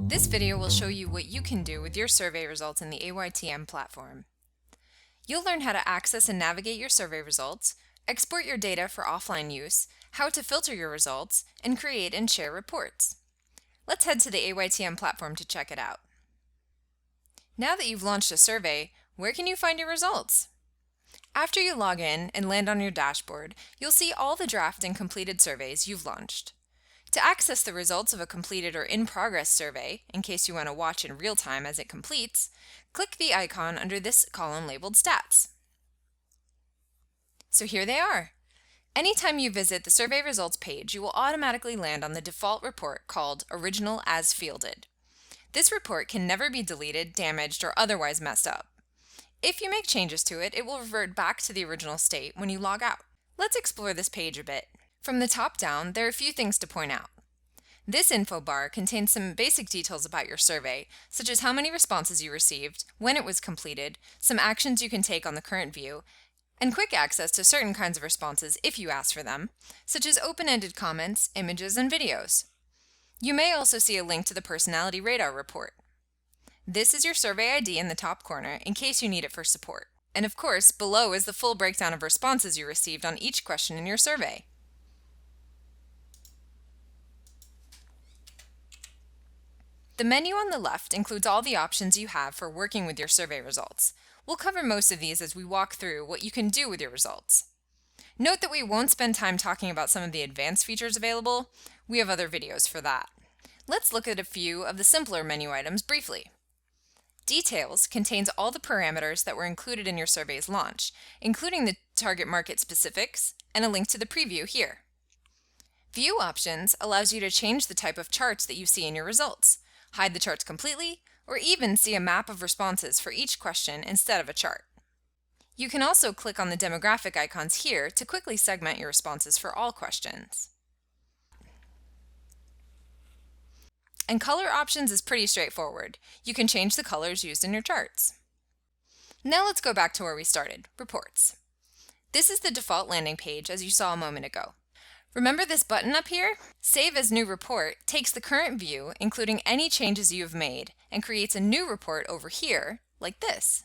This video will show you what you can do with your survey results in the AYTM platform. You'll learn how to access and navigate your survey results, export your data for offline use, how to filter your results, and create and share reports. Let's head to the AYTM platform to check it out. Now that you've launched a survey, where can you find your results? After you log in and land on your dashboard, you'll see all the draft and completed surveys you've launched. To access the results of a completed or in-progress survey, in case you want to watch in real time as it completes, click the icon under this column labeled Stats. So here they are. Anytime you visit the survey results page, you will automatically land on the default report called Original as Fielded. This report can never be deleted, damaged, or otherwise messed up. If you make changes to it, it will revert back to the original state when you log out. Let's explore this page a bit. From the top down, there are a few things to point out. This info bar contains some basic details about your survey, such as how many responses you received, when it was completed, some actions you can take on the current view, and quick access to certain kinds of responses if you ask for them, such as open-ended comments, images, and videos. You may also see a link to the Personality Radar report. This is your survey ID in the top corner in case you need it for support. And of course, below is the full breakdown of responses you received on each question in your survey. The menu on the left includes all the options you have for working with your survey results. We'll cover most of these as we walk through what you can do with your results. Note that we won't spend time talking about some of the advanced features available. We have other videos for that. Let's look at a few of the simpler menu items briefly. Details contains all the parameters that were included in your survey's launch, including the target market specifics and a link to the preview here. View Options allows you to change the type of charts that you see in your results, hide the charts completely, or even see a map of responses for each question instead of a chart. You can also click on the demographic icons here to quickly segment your responses for all questions. And color options is pretty straightforward. You can change the colors used in your charts. Now let's go back to where we started, reports. This is the default landing page as you saw a moment ago. Remember this button up here? Save as New Report takes the current view, including any changes you have made, and creates a new report over here, like this.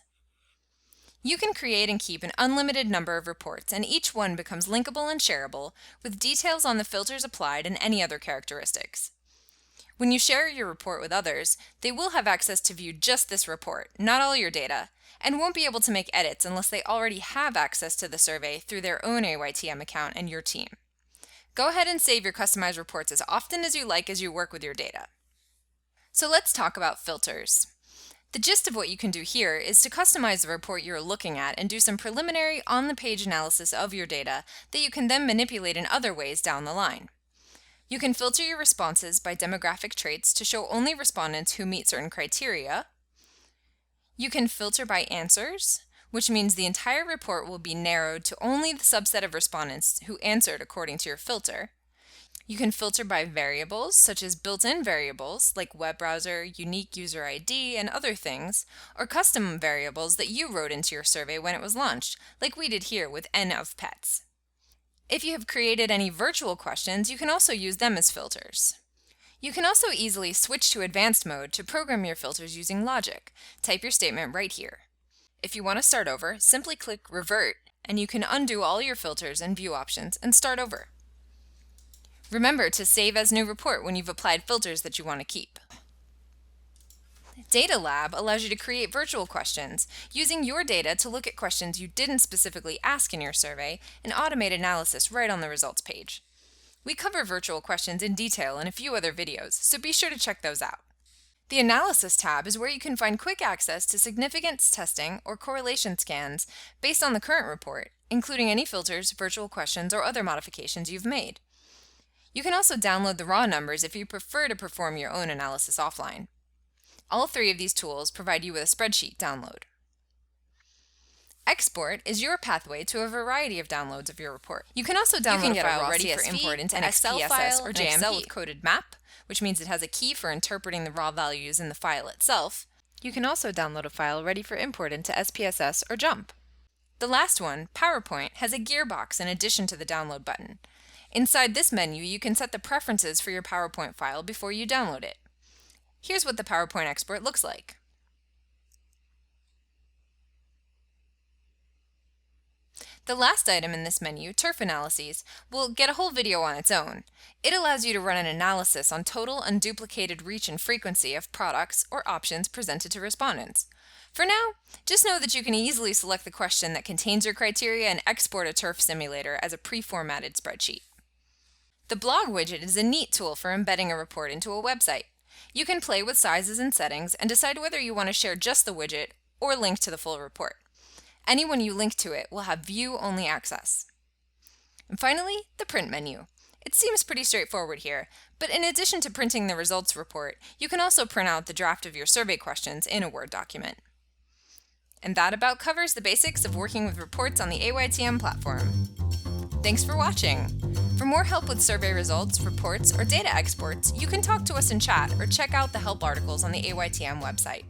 You can create and keep an unlimited number of reports, and each one becomes linkable and shareable, with details on the filters applied and any other characteristics. When you share your report with others, they will have access to view just this report, not all your data, and won't be able to make edits unless they already have access to the survey through their own AYTM account and your team. Go ahead and save your customized reports as often as you like as you work with your data. So let's talk about filters. The gist of what you can do here is to customize the report you're looking at and do some preliminary on-the-page analysis of your data that you can then manipulate in other ways down the line. You can filter your responses by demographic traits to show only respondents who meet certain criteria. You can filter by answers, which means the entire report will be narrowed to only the subset of respondents who answered according to your filter. You can filter by variables, such as built-in variables like web browser, unique user ID, and other things, or custom variables that you wrote into your survey when it was launched, like we did here with N of pets. If you have created any virtual questions, you can also use them as filters. You can also easily switch to advanced mode to program your filters using logic. Type your statement right here. If you want to start over, simply click Revert, and you can undo all your filters and view options and start over. Remember to save as New Report when you've applied filters that you want to keep. Data Lab allows you to create virtual questions, using your data to look at questions you didn't specifically ask in your survey and automate analysis right on the results page. We cover virtual questions in detail in a few other videos, so be sure to check those out. The Analysis tab is where you can find quick access to significance testing or correlation scans based on the current report, including any filters, virtual questions, or other modifications you've made. You can also download the raw numbers if you prefer to perform your own analysis offline. All three of these tools provide you with a spreadsheet download. Export is your pathway to a variety of downloads of your report. You can also download a file ready for import into an Excel file or JMP with coded map, which means it has a key for interpreting the raw values in the file itself. You can also download a file ready for import into SPSS or JMP. The last one, PowerPoint, has a gearbox in addition to the download button. Inside this menu, you can set the preferences for your PowerPoint file before you download it. Here's what the PowerPoint export looks like. The last item in this menu, Turf Analyses, will get a whole video on its own. It allows you to run an analysis on total unduplicated reach and frequency of products or options presented to respondents. For now, just know that you can easily select the question that contains your criteria and export a turf simulator as a pre-formatted spreadsheet. The blog widget is a neat tool for embedding a report into a website. You can play with sizes and settings and decide whether you want to share just the widget or link to the full report. Anyone you link to it will have view-only access. And finally, the print menu. It seems pretty straightforward here, but in addition to printing the results report, you can also print out the draft of your survey questions in a Word document. And that about covers the basics of working with reports on the AYTM platform. Thanks for watching. For more help with survey results, reports, or data exports, you can talk to us in chat or check out the help articles on the AYTM website.